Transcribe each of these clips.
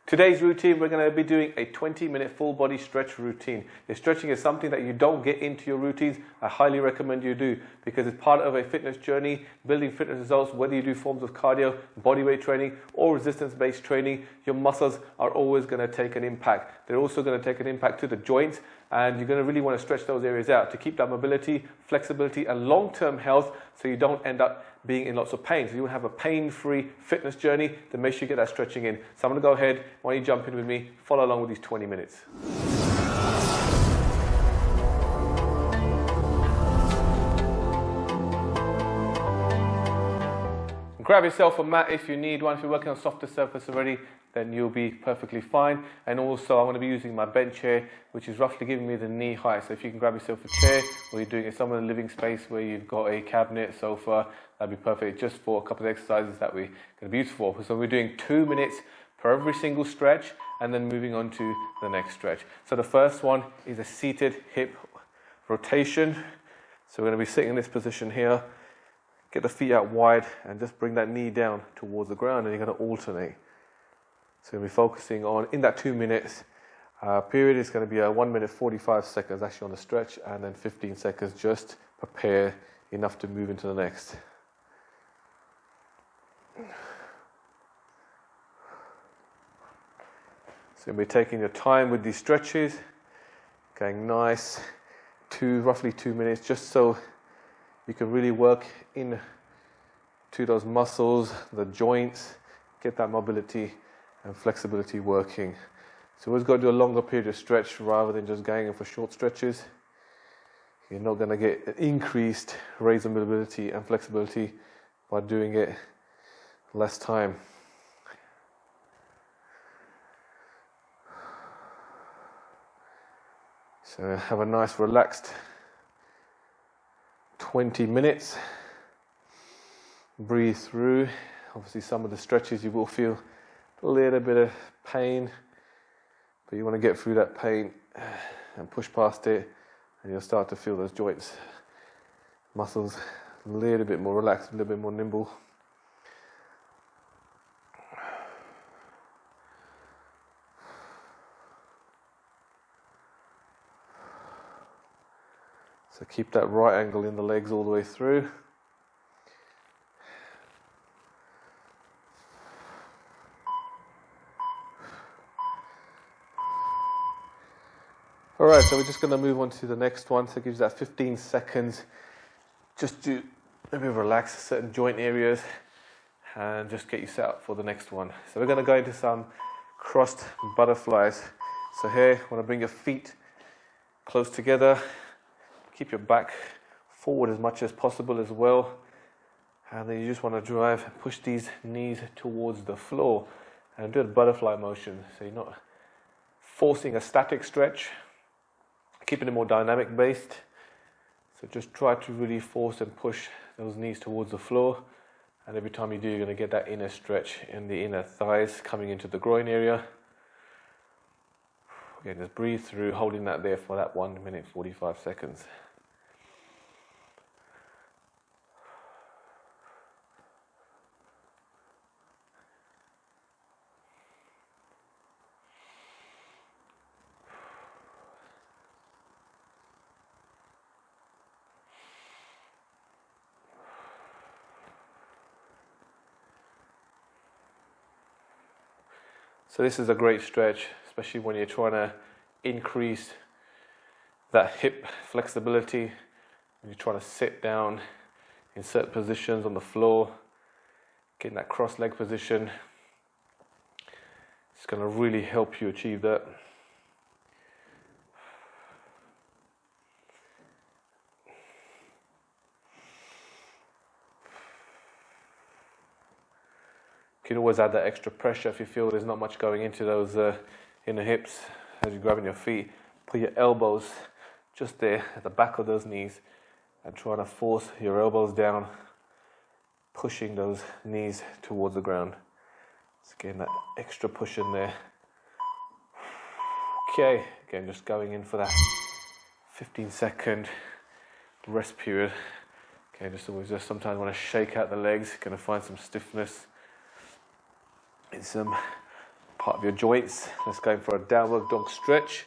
Today's routine, we're going to be doing a 20-minute full body stretch routine. If stretching is something that you don't get into your routines, I highly recommend you do, because it's part of a fitness journey, building fitness results. Whether you do forms of cardio, bodyweight training, or resistance-based training, your muscles are always going to take an impact. They're also going to take an impact to the joints, and you're going to really want to stretch those areas out to keep that mobility, flexibility, and long-term health, so you don't end up being in lots of pain. So you want to have a pain-free fitness journey, then make sure you get that stretching in. So I'm going to go ahead, why don't you jump in with me, follow along with these 20 minutes. Grab yourself a mat if you need one. If you're working on softer surface already, then you'll be perfectly fine. And also I'm going to be using my bench here, which is roughly giving me the knee height. So if you can grab yourself a chair, or you're doing it somewhere in the living space where you've got a cabinet, sofa, that'd be perfect just for a couple of exercises that we're going to be useful for. So we're doing 2 minutes per every single stretch, and then moving on to the next stretch. So the first one is a seated hip rotation. So we're going to be sitting in this position here. Get the feet out wide and just bring that knee down towards the ground, and you're going to alternate. So you're going to be focusing on, in that 2 minutes period, it's going to be a 1 minute 45 seconds actually on the stretch, and then 15 seconds just prepare enough to move into the next. So you'll be taking your time with these stretches, going nice, roughly 2 minutes, just so you can really work in to those muscles, the joints, get that mobility and flexibility working. So always got to do a longer period of stretch rather than just going in for short stretches. You're not going to get an increased raise of mobility and flexibility by doing it less time. So have a nice relaxed 20 minutes. Breathe through. Obviously some of the stretches you will feel a little bit of pain, but you want to get through that pain and push past it, and you'll start to feel those joints, muscles a little bit more relaxed, a little bit more nimble. So keep that right angle in the legs all the way through. All right, so we're just going to move on to the next one. So it gives you that 15 seconds just to maybe relax certain joint areas and just get you set up for the next one. So we're going to go into some crossed butterflies. So here, you want to bring your feet close together. Keep your back forward as much as possible as well. And then you just want to drive and push these knees towards the floor and do a butterfly motion. So you're not forcing a static stretch, keeping it more dynamic based. So just try to really force and push those knees towards the floor. And every time you do, you're going to get that inner stretch in the inner thighs coming into the groin area. Again, just breathe through, holding that there for that 1 minute 45 seconds. So this is a great stretch, especially when you're trying to increase that hip flexibility, when you're trying to sit down in certain positions on the floor, getting that cross leg position. It's going to really help you achieve that. You can always add that extra pressure if you feel there's not much going into those inner hips as you're grabbing your feet. Put your elbows just there at the back of those knees and try to force your elbows down, pushing those knees towards the ground. Just getting that extra push in there. Okay, again, just going in for that 15-second rest period. Okay, just sometimes want to shake out the legs, going to find some stiffness in some part of your joints. Let's go for a downward dog stretch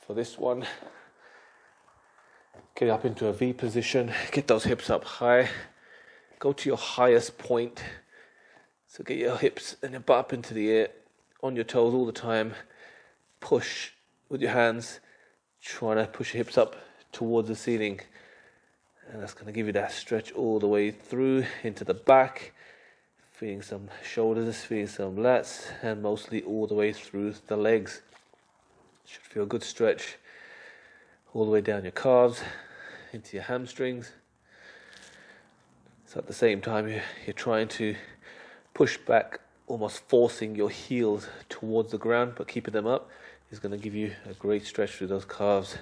for this one. Get up into a V position, get those hips up high, go to your highest point. So get your hips and your butt up into the air, on your toes all the time. Push with your hands, trying to push your hips up towards the ceiling. And that's going to give you that stretch all the way through into the back, feeling some shoulders, feeling some lats, and mostly all the way through the legs. Should feel a good stretch all the way down your calves, into your hamstrings. So at the same time, you're trying to push back, almost forcing your heels towards the ground, but keeping them up is going to give you a great stretch through those calves.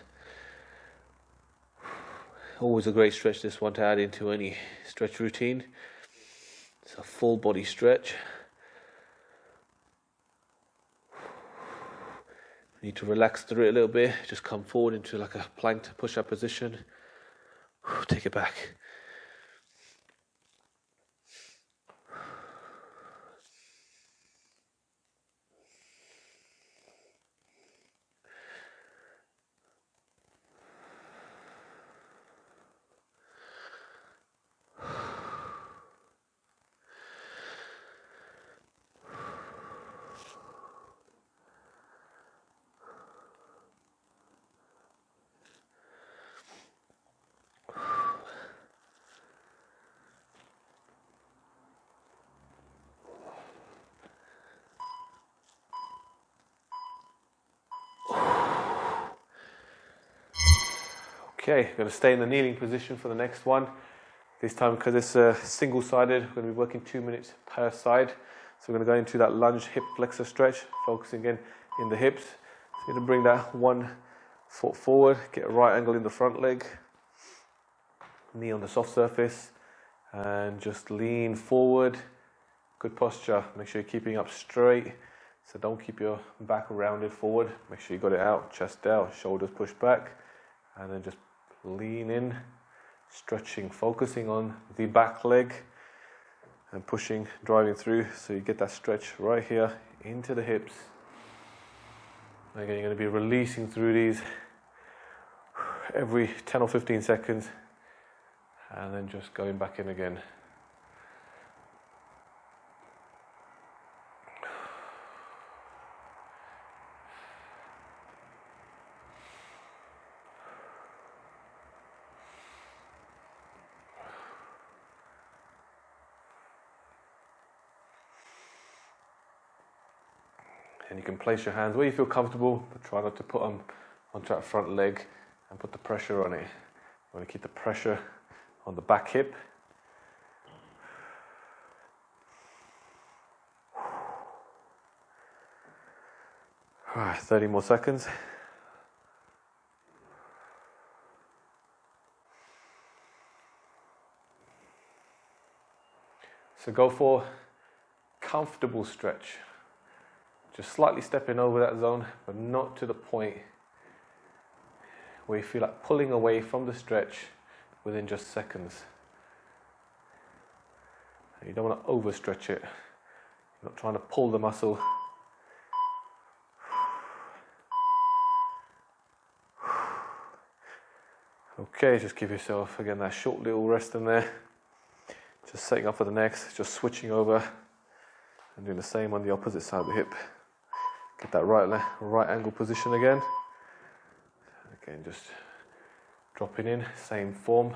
Always a great stretch, this one, to add into any stretch routine. It's a full body stretch. You need to relax through it a little bit. Just come forward into like a plank push-up position. Take it back. Okay, going to stay in the kneeling position for the next one. This time, because it's single-sided, we're going to be working 2 minutes per side. So we're going to go into that lunge hip flexor stretch, focusing again in the hips. So you're going to bring that one foot forward, get a right angle in the front leg, knee on the soft surface, and just lean forward. Good posture. Make sure you're keeping up straight. So don't keep your back rounded forward. Make sure you got it out, chest out, shoulders pushed back, and then just lean in, stretching, focusing on the back leg and pushing, driving through, so you get that stretch right here into the hips. Again, you're going to be releasing through these every 10 or 15 seconds, and then just going back in again. And you can place your hands where you feel comfortable, but try not to put them onto that front leg and put the pressure on it. You want to keep the pressure on the back hip. All right, 30 more seconds. So go for comfortable stretch. Just slightly stepping over that zone, but not to the point where you feel like pulling away from the stretch within just seconds. You don't want to overstretch it. You're not trying to pull the muscle. Okay, just give yourself, again, that short little rest in there. Just setting up for the next, just switching over and doing the same on the opposite side of the hip. Get that right angle position again. Again, just dropping in, same form.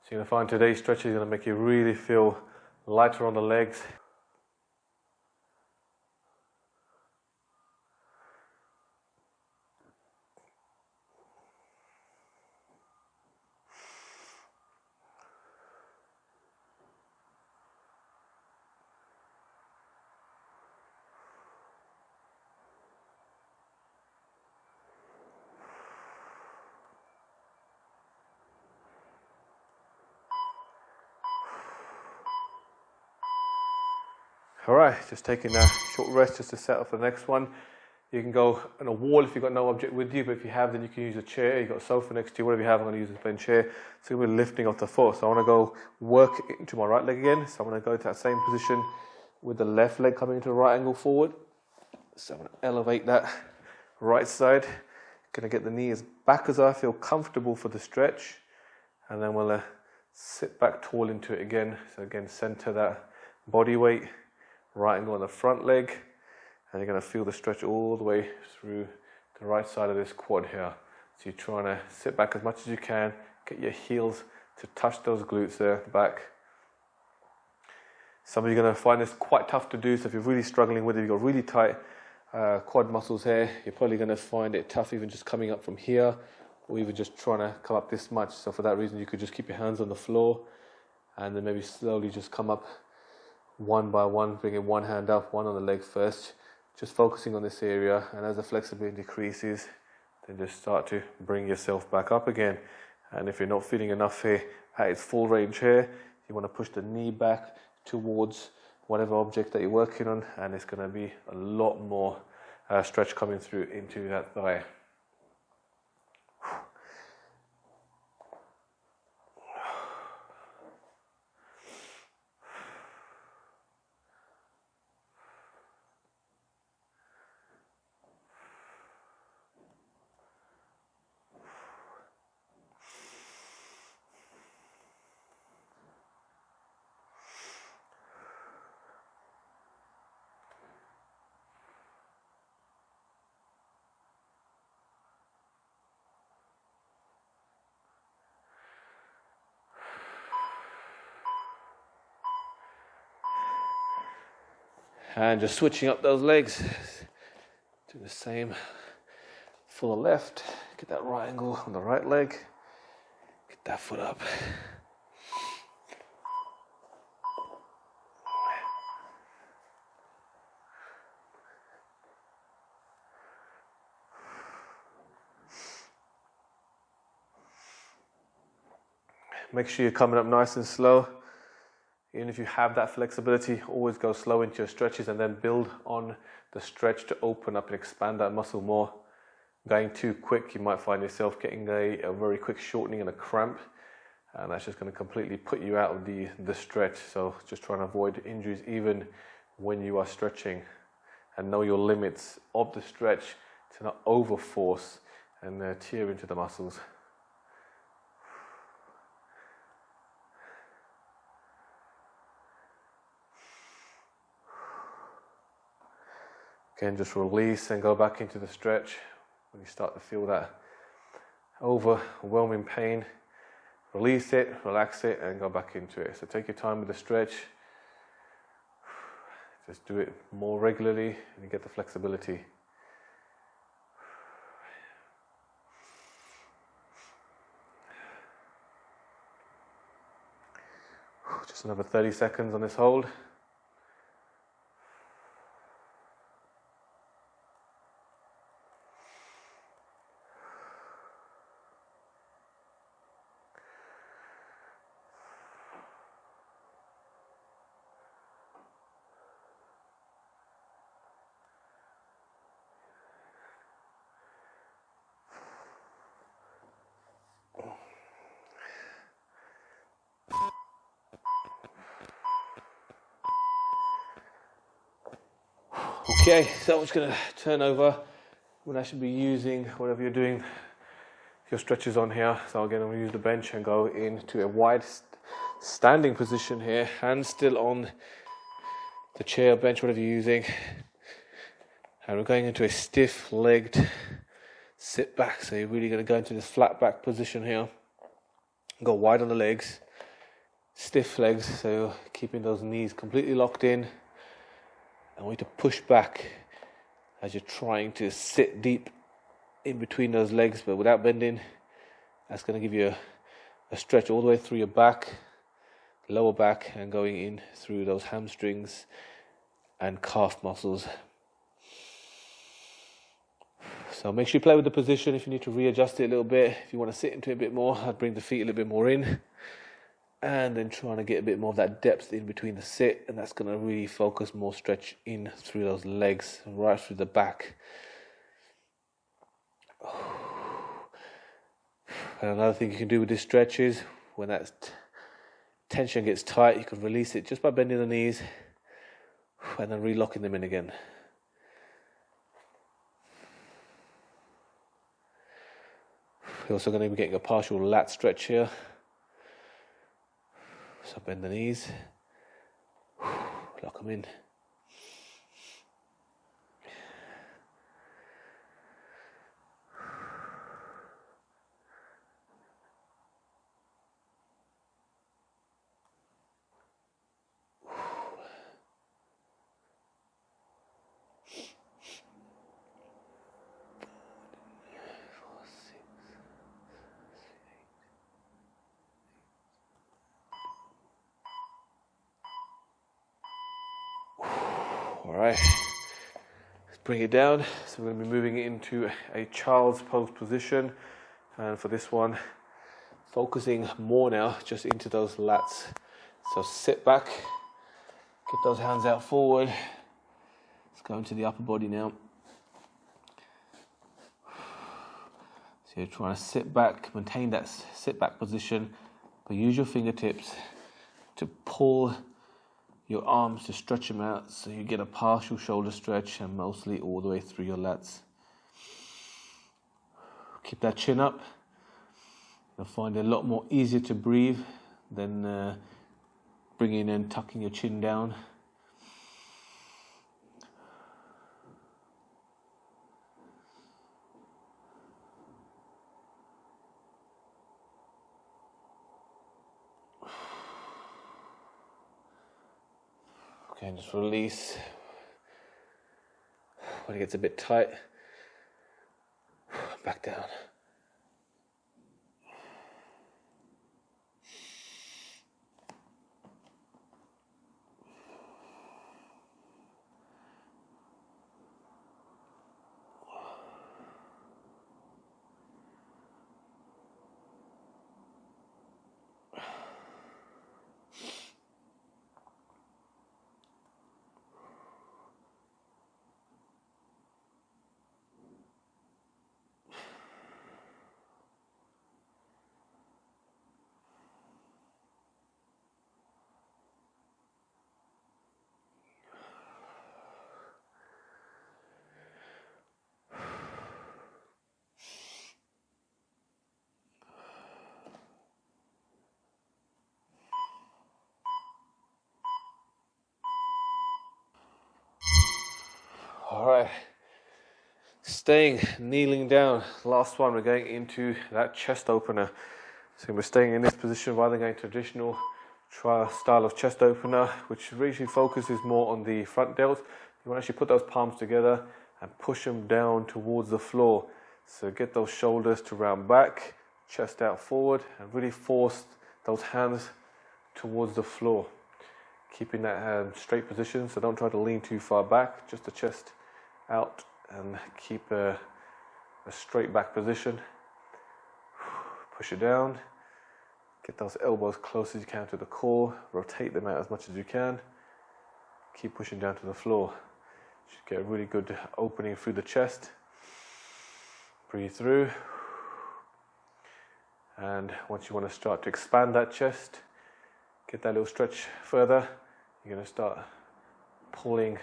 So you're going to find today's stretch is going to make you really feel lighter on the legs. Alright, just taking a short rest just to set up for the next one. You can go on a wall if you've got no object with you, but if you have, then you can use a chair. You've got a sofa next to you, whatever you have. I'm going to use a bench chair. So we're lifting off the foot. So I want to go work into my right leg again. So I'm going to go to that same position with the left leg coming into a right angle forward. So I'm going to elevate that right side. Going to get the knee as back as I feel comfortable for the stretch. And then we'll sit back tall into it again. So again, center that body weight. Right angle on the front leg, and you're going to feel the stretch all the way through the right side of this quad here. So you're trying to sit back as much as you can, get your heels to touch those glutes there at the back. Some of you are going to find this quite tough to do, so if you're really struggling with it, you've got really tight quad muscles here, you're probably going to find it tough even just coming up from here, or even just trying to come up this much. So for that reason, you could just keep your hands on the floor, and then maybe slowly just come up one by one, bringing one hand up, one on the leg first, just focusing on this area, and as the flexibility decreases, then just start to bring yourself back up again. And if you're not feeling enough here at its full range here, you want to push the knee back towards whatever object that you're working on, and it's going to be a lot more stretch coming through into that thigh. And just switching up those legs. Do the same for the left. Get that right angle on the right leg. Get that foot up. Make sure you're coming up nice and slow. Even if you have that flexibility, always go slow into your stretches and then build on the stretch to open up and expand that muscle more. Going too quick, you might find yourself getting a very quick shortening and a cramp, and that's just going to completely put you out of the stretch. So just trying to avoid injuries even when you are stretching, and know your limits of the stretch to not overforce and tear into the muscles. Again, just release and go back into the stretch. When you start to feel that overwhelming pain, release it, relax it, and go back into it. So take your time with the stretch. Just do it more regularly and you get the flexibility. Just another 30 seconds on this hold. Okay, so I'm just going to turn over when I should be using whatever you're doing your stretches on here. So again, I'm going to use the bench and go into a wide standing position here, hands still on the chair, bench, whatever you're using. And we're going into a stiff-legged sit back. So you're really going to go into this flat back position here. Go wide on the legs. stiff legs, so keeping those knees completely locked in. I want you to push back as you're trying to sit deep in between those legs, but without bending. That's going to give you a stretch all the way through your back, lower back, and going in through those hamstrings and calf muscles. So make sure you play with the position. If you need to readjust it a little bit, if you want to sit into it a bit more, I'd bring the feet a little bit more in, and then trying to get a bit more of that depth in between the sit, and that's going to really focus more stretch in through those legs, right through the back. And another thing you can do with this stretch is, when that tension gets tight, you can release it just by bending the knees and then relocking them in again. You're also going to be getting a partial lat stretch here. So bend the knees, lock them in. Alright, let's bring it down. So we're going to be moving it into a child's pose position, and for this one, focusing more now just into those lats. So sit back, get those hands out forward. Let's go into the upper body now. So you're trying to sit back, maintain that sit back position, but use your fingertips to pull your arms to stretch them out, so you get a partial shoulder stretch and mostly all the way through your lats. Keep that chin up. You'll find it a lot more easier to breathe than bringing and tucking your chin down. Okay, and just release when it gets a bit tight. Back down. All right, staying kneeling down. Last one, we're going into that chest opener. So we're staying in this position rather than going traditional style of chest opener, which really focuses more on the front delts. You want to actually put those palms together and push them down towards the floor. So get those shoulders to round back, chest out forward, and really force those hands towards the floor. Keeping that straight position, so don't try to lean too far back, just the chest out, and keep a straight back position. Push it down, get those elbows close as you can to the core, rotate them out as much as you can, keep pushing down to the floor. Should get a really good opening through the chest. Breathe through, and once you want to start to expand that chest, get that little stretch further, you're going to start pulling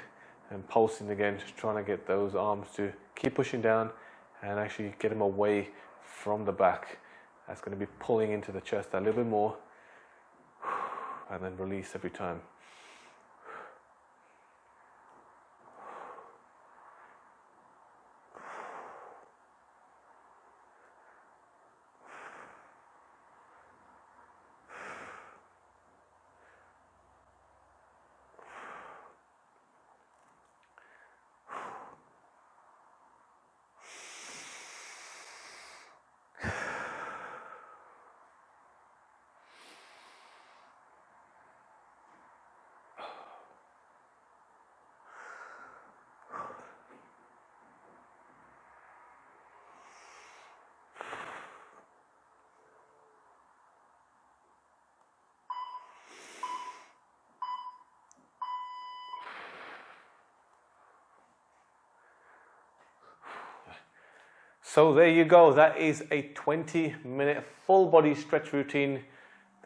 and pulsing again, just trying to get those arms to keep pushing down and actually get them away from the back. That's going to be pulling into the chest a little bit more, and then release every time. So there you go. That is a 20-minute full body stretch routine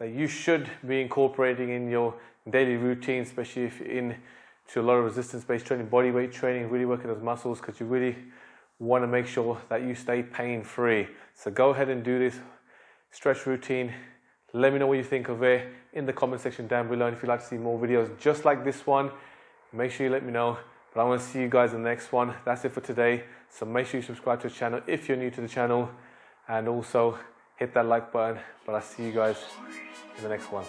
that you should be incorporating in your daily routine, especially if you're into a lot of resistance-based training, body weight training, really working those muscles, because you really want to make sure that you stay pain-free. So go ahead and do this stretch routine. Let me know what you think of it in the comment section down below. And if you'd like to see more videos just like this one, make sure you let me know. But I want to see you guys in the next one. That's it for today. So make sure you subscribe to the channel if you're new to the channel. And also hit that like button. But I'll see you guys in the next one.